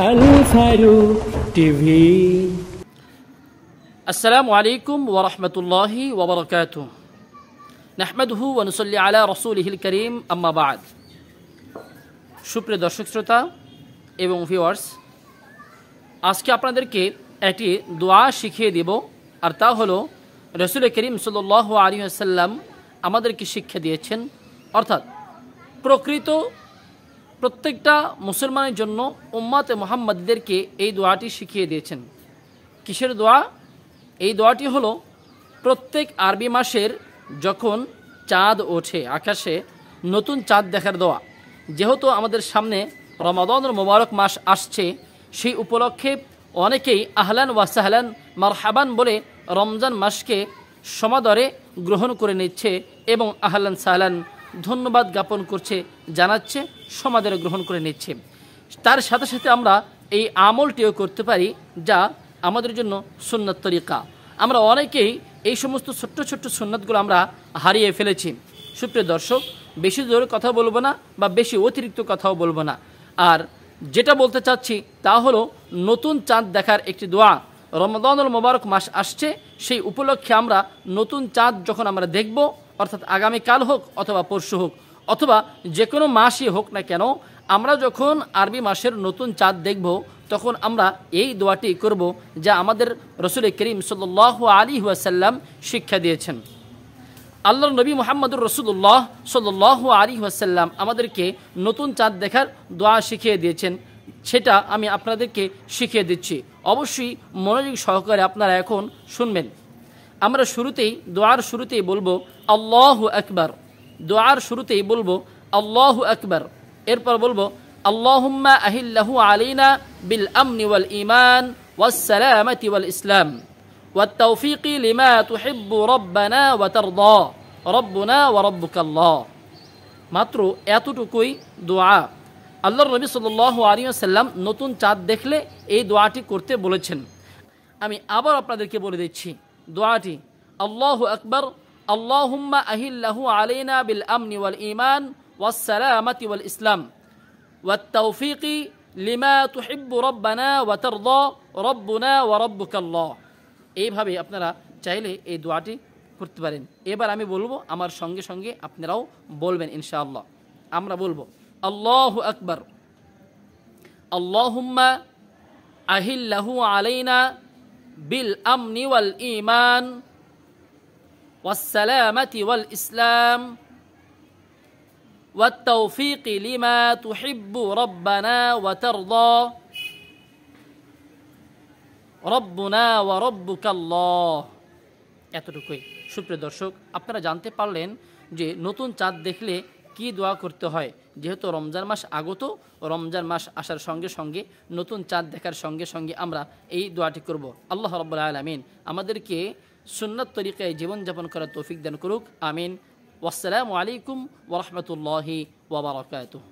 Al Faruk TV. আসসালামু আলাইকুম ওয়া রাহমাতুল্লাহি ওয়া বারাকাতুহু। নাহমাদুহু ওয়া নুসাল্লি আলা রাসূলিহিল কারীম, আম্মা বা'দ। সুপ্রিয় দর্শক শ্রোতা এবং ভিউয়ার্স, আজকে আপনাদেরকে একটি দোয়া শিখিয়ে দেব, আর তা হলো রাসূল করিম সাল্লাল্লাহু আলাইহি ওয়াসাল্লাম আমাদেরকে শিক্ষা দিয়েছেন। অর্থাৎ প্রকৃত প্রত্যেকটা মুসলমানের জন্য উম্মতে মুহাম্মাদীদেরকে এই দোয়াটি শিখিয়ে দিয়েছেন। কিসের দোয়া? এই দোয়াটি হলো প্রত্যেক আরবি মাসের যখন চাঁদ ওঠে আকাশে, নতুন চাঁদ দেখার দোয়া। যেহেতু আমাদের সামনে রমাদানুল মুবারক মাস আসছে, সেই উপলক্ষে অনেকেই আহলান ওয়া সাহলান মারহাবান বলে রমজান মাসকে সমাদরে গ্রহণ করে নিচ্ছে এবং আহলান সাহলান ধন্যবাদ জ্ঞাপন করছে, জানাচ্ছে, সমাদরে গ্রহণ করে নিচ্ছে। তার সাথে সাথে আমরা এই আমলটিও করতে পারি, যা আমাদের জন্য সুন্নাত তরিকা। আমরা অনেকেই এই সমস্ত ছোট্ট ছোট্ট সুন্নাতগুলো আমরা হারিয়ে ফেলেছি। সুপ্রিয় দর্শক, বেশি জোরে কথা বলবো না বা বেশি অতিরিক্ত কথাও বলবো না। আর যেটা বলতে চাচ্ছি তা হলো নতুন চাঁদ দেখার একটি দোয়া। রমাদানুল মুবারক মাস আসছে, সেই উপলক্ষে আমরা নতুন চাঁদ যখন আমরা দেখব, অর্থাৎ আগামীকাল হোক অথবা পরশু হোক অথবা যে কোনো মাসই হোক না কেন, আমরা যখন আরবি মাসের নতুন চাঁদ দেখব তখন আমরা এই দোয়াটি করব, যা আমাদের রাসূল করিম সাল্লাল্লাহু আলাইহি ওয়াসাল্লাম শিক্ষা দিয়েছেন। আল্লাহর নবী মুহাম্মদুর রাসূলুল্লাহ সাল্লাল্লাহু আলাইহি ওয়াসাল্লাম আমাদেরকে নতুন চাঁদ দেখার দোয়া শিখিয়ে দিয়েছেন। সেটা আমি আপনাদেরকে শিখিয়ে দিচ্ছি। অবশ্যই মনোযোগ সহকারে আপনারা এখন শুনবেন। আমরা শুরুতেই, দোয়ার শুরুতেই বলবো আল্লাহু আকবার। দোয়ার শুরুতেই বলবো আল্লাহু আকবার। এরপর বলবো আল্লাহুম্মা আহিল্লাহু আলাইনা বিল আমনি ওয়াল ঈমান ওয়াস সালামাতি ওয়াল ইসলাম ওয়াত তাওফীকি লিমা তুহিব্বু রব্বানা ওয়া তারদা রব্বুনা ওয়া রব্বুকাল্লাহ। মাত্র এতটুকুই দোয়া। আল্লাহর নবী সাল্লাল্লাহু আলাইহি ওয়াসাল্লাম নতুন চাঁদ দেখলে এই দোয়াটি করতে বলেছেন। আমি আবার আপনাদেরকে বলে দিচ্ছি দোয়াটি। আল্লাহু আকবার। আল্লাহুম্মা আহিল্লাহু আলাইনা বিল আমনি ওয়াল ঈমান ওয়াস সালামাতি ওয়াল ইসলাম ওয়াত তাওফীকি লিমা তুহিব্বু রব্বানা ওয়া তারদা রব্বুনা ওয়া রব্বুকাল্লাহ। এইভাবে আপনারা চাইলে এই দোয়াটি করতে পারেন। এবার আমি বলবো, আমার সঙ্গে সঙ্গে আপনারাও বলবেন ইনশাআল্লাহ। আমরা বলবো আল্লাহু আকবার। আল্লাহুম্মা আহিল্লাহু আলাইনা বিল আমনি ওয়াল ঈমান ওয়াস সালামাতি ওয়াল ইসলাম ওয়াত তাওফীকি লিমা তুহিব্বু রব্বানা ওয়া তারদা রব্বুনা ওয়া রব্বুকাল্লাহ। এতটুকুই। সুপ্রিয় দর্শক, আপনারা জানতে পারলেন যে নতুন চাঁদ দেখলে কি দোয়া করতে হয়। যেহেতু রমজান মাস আগত, রমজান মাস আসার সঙ্গে সঙ্গে নতুন চাঁদ দেখার সঙ্গে সঙ্গে আমরা এই দোয়াটি করব। আল্লাহ রাব্বুল আলামিন আমাদেরকে সুন্নাত তরিকায় জীবনযাপন করার তৌফিক দান করুক। আমিন। ওয়াসসালামু আলাইকুম ওয়া রাহমাতুল্লাহি ওয়া বারাকাতুহু।